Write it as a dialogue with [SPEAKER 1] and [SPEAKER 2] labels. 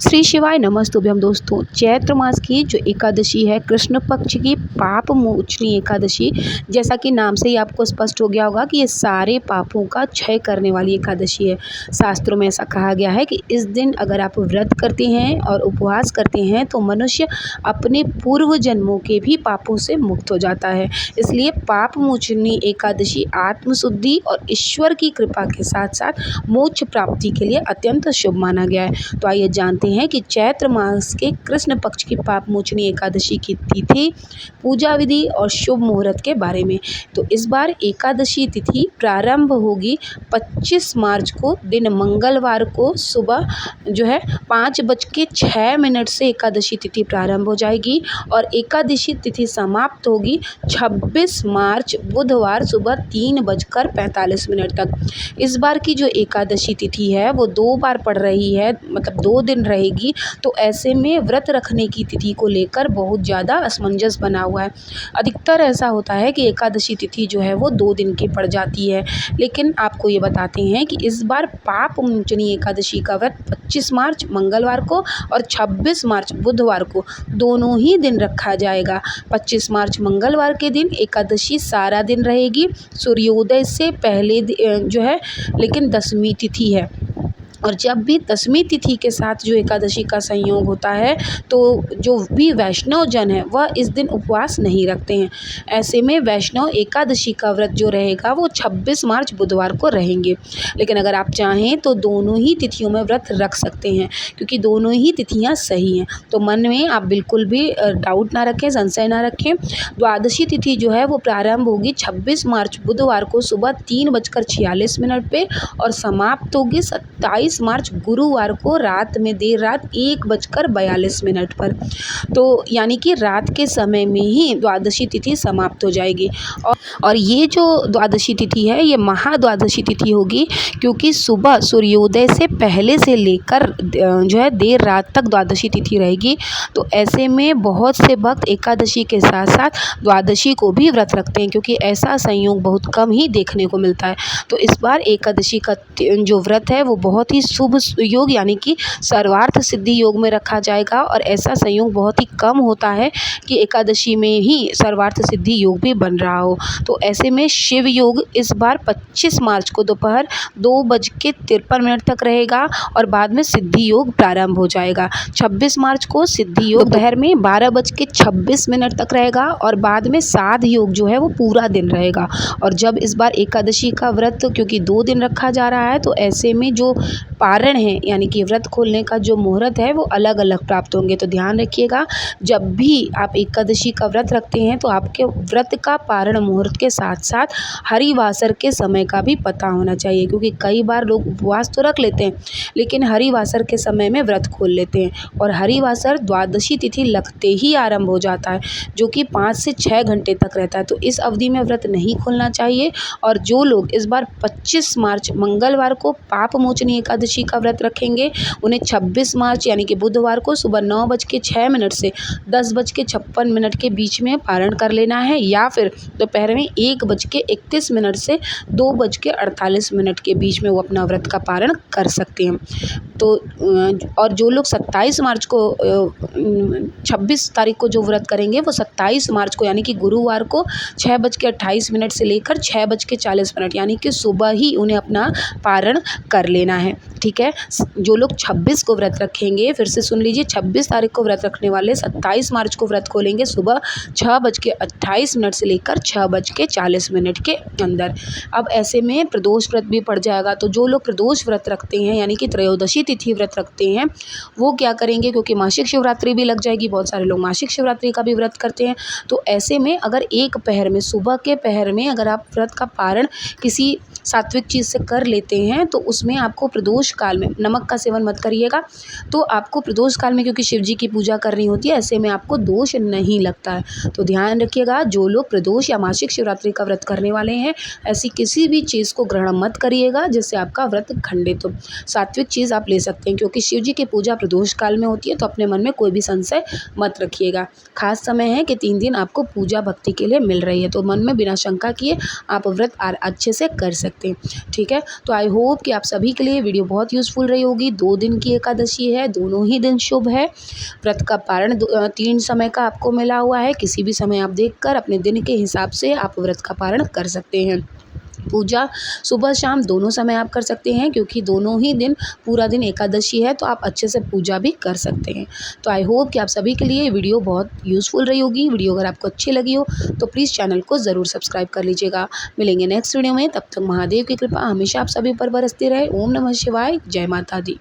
[SPEAKER 1] श्री शिवाय नमस्तुभ्यम दोस्तों। चैत्र मास की जो एकादशी है, कृष्ण पक्ष की पाप मोचनी एकादशी, जैसा कि नाम से ही आपको स्पष्ट हो गया होगा कि ये सारे पापों का क्षय करने वाली एकादशी है। शास्त्रों में ऐसा कहा गया है कि इस दिन अगर आप व्रत करते हैं और उपवास करते हैं तो मनुष्य अपने पूर्व जन्मों के भी पापों से मुक्त हो जाता है। इसलिए पाप मोचनी एकादशी आत्मशुद्धि और ईश्वर की कृपा के साथ साथ मोक्ष प्राप्ति के लिए अत्यंत शुभ माना गया है। तो आइए जानते हैं कि चैत्र मास के कृष्ण पक्ष की पाप मोचनी एकादशी की तिथि, पूजा विधि और शुभ मुहूर्त के बारे में। तो इस बार एकादशी तिथि प्रारंभ होगी 25 मार्च को, दिन मंगलवार को सुबह जो है 5:06 से एकादशी तिथि प्रारंभ हो जाएगी और एकादशी तिथि समाप्त होगी 26 मार्च बुधवार सुबह 3:45 तक। इस बार की जो एकादशी तिथि है वो 2 बार पड़ रही है, मतलब 2 दिन रहेगी। तो ऐसे में व्रत रखने की तिथि को लेकर बहुत ज़्यादा असमंजस बना हुआ है। अधिकतर ऐसा होता है कि एकादशी तिथि जो है वो 2 दिन की पड़ जाती है, लेकिन आपको ये बताते हैं कि इस बार पाप मोचनी एकादशी का व्रत 25 मार्च मंगलवार को और 26 मार्च बुधवार को दोनों ही दिन रखा जाएगा। 25 मार्च मंगलवार के दिन एकादशी सारा दिन रहेगी, सूर्योदय से पहले जो है, लेकिन दशमी तिथि है और जब भी दशमी तिथि के साथ जो एकादशी का संयोग होता है तो जो भी वैष्णव जन है वह इस दिन उपवास नहीं रखते हैं। ऐसे में वैष्णव एकादशी का व्रत जो रहेगा वो 26 मार्च बुधवार को रहेंगे। लेकिन अगर आप चाहें तो दोनों ही तिथियों में व्रत रख सकते हैं, क्योंकि दोनों ही तिथियां सही हैं। तो मन में आप बिल्कुल भी डाउट ना रखें, संशय ना रखें। द्वादशी तिथि जो है वो प्रारंभ होगी 26 मार्च बुधवार को सुबह 3:46 पे और समाप्त होगी 27 मार्च गुरुवार को रात में देर रात 1:42 पर। तो यानी कि रात के समय में ही द्वादशी तिथि समाप्त हो जाएगी। और ये जो द्वादशी तिथि है ये महाद्वादशी तिथि होगी, क्योंकि सुबह सूर्योदय से पहले से लेकर जो है देर रात तक द्वादशी तिथि रहेगी। तो ऐसे में बहुत से भक्त एकादशी के साथ साथ द्वादशी को भी व्रत रखते हैं, क्योंकि ऐसा संयोग बहुत कम ही देखने को मिलता है। तो इस बार एकादशी का जो व्रत है वो बहुत ही शुभ योग यानी कि सर्वार्थ सिद्धि योग में रखा जाएगा, और ऐसा संयोग बहुत ही कम होता है कि एकादशी में ही सर्वार्थ सिद्धि योग भी बन रहा हो। तो ऐसे में शिव योग इस बार 25 मार्च को दोपहर 2:53 तक रहेगा और बाद में सिद्धि योग प्रारंभ हो जाएगा। 26 मार्च को सिद्धि योग दोपहर में 12:26 तक रहेगा और बाद में साध योग जो है वो पूरा दिन रहेगा। और जब इस बार एकादशी का व्रत क्योंकि 2 दिन रखा जा रहा है तो ऐसे में जो पारण है यानी कि व्रत खोलने का जो मुहूर्त है वो अलग अलग प्राप्त होंगे। तो ध्यान रखिएगा, जब भी आप एकादशी का व्रत रखते हैं तो आपके व्रत का पारण मुहूर्त के साथ साथ हरिवासर के समय का भी पता होना चाहिए, क्योंकि कई बार लोग उपवास तो रख लेते हैं लेकिन हरिवासर के समय में व्रत खोल लेते हैं और हरिवासर द्वादशी तिथि लगते ही आरंभ हो जाता है, जो कि 5 से 6 घंटे तक रहता है। तो इस अवधि में व्रत नहीं खोलना चाहिए। और जो लोग इस बार 25 मार्च मंगलवार को पाप मोचनी एकादशी का व्रत रखेंगे उन्हें 26 मार्च यानी कि बुधवार को सुबह 9:06 से 10:56 के बीच में पारण कर लेना है, या फिर दोपहर में 1:31 से 2:48 के बीच में वो अपना व्रत का पारण कर सकते हैं। तो और जो लोग 27 मार्च को 26 तारीख को जो व्रत करेंगे वो 27 मार्च को यानी कि गुरुवार को 6:28 से लेकर 6:40 यानी कि सुबह ही उन्हें अपना पारण कर लेना है। ठीक है, जो लोग 26 को व्रत रखेंगे, फिर से सुन लीजिए, 26 तारीख को व्रत रखने वाले 27 मार्च को व्रत खोलेंगे सुबह 6:28 से लेकर 6:40 के अंदर। अब ऐसे में प्रदोष व्रत भी पड़ जाएगा। तो जो लोग प्रदोष व्रत रखते हैं यानी कि त्रयोदशी तिथि व्रत रखते हैं वो क्या करेंगे, क्योंकि मासिक शिवरात्रि भी लग जाएगी, बहुत सारे लोग मासिक शिवरात्रि का भी व्रत करते हैं। तो ऐसे में अगर एक पहर में, सुबह के पहर में अगर आप व्रत का पारण किसी सात्विक चीज़ से कर लेते हैं तो उसमें आपको प्रदोष काल में नमक का सेवन मत करिएगा। तो आपको प्रदोष काल में, क्योंकि शिव जी की पूजा करनी होती है, ऐसे में आपको दोष नहीं लगता है। तो ध्यान रखिएगा, जो लोग प्रदोष या मासिक शिवरात्रि का व्रत करने वाले हैं ऐसी किसी भी चीज़ को ग्रहण मत करिएगा जिससे आपका व्रत खंडित हो। सात्विक चीज़ आप ले सकते हैं, क्योंकि शिव जी की पूजा प्रदोष काल में होती है। तो अपने मन में कोई भी संशय मत रखिएगा। खास समय है कि 3 दिन आपको पूजा भक्ति के लिए मिल रही है, तो मन में बिना शंका किए आप व्रत अच्छे से कर सकते हैं। ठीक है, तो आई होप कि आप सभी के लिए वीडियो बहुत बहुत यूज़फुल रही होगी। 2 दिन की एकादशी है, दोनों ही दिन शुभ है। व्रत का पारण 3 समय का आपको मिला हुआ है। किसी भी समय आप देखकर अपने दिन के हिसाब से आप व्रत का पारण कर सकते हैं। पूजा सुबह शाम दोनों समय आप कर सकते हैं, क्योंकि दोनों ही दिन पूरा दिन एकादशी है, तो आप अच्छे से पूजा भी कर सकते हैं। तो आई होप कि आप सभी के लिए वीडियो बहुत यूज़फुल रही होगी। वीडियो अगर आपको अच्छी लगी हो तो प्लीज़ चैनल को ज़रूर सब्सक्राइब कर लीजिएगा। मिलेंगे नेक्स्ट वीडियो में, तब तक महादेव की कृपा हमेशा आप सभी पर बरसती रहे। ओम नमः शिवाय, जय माता दी।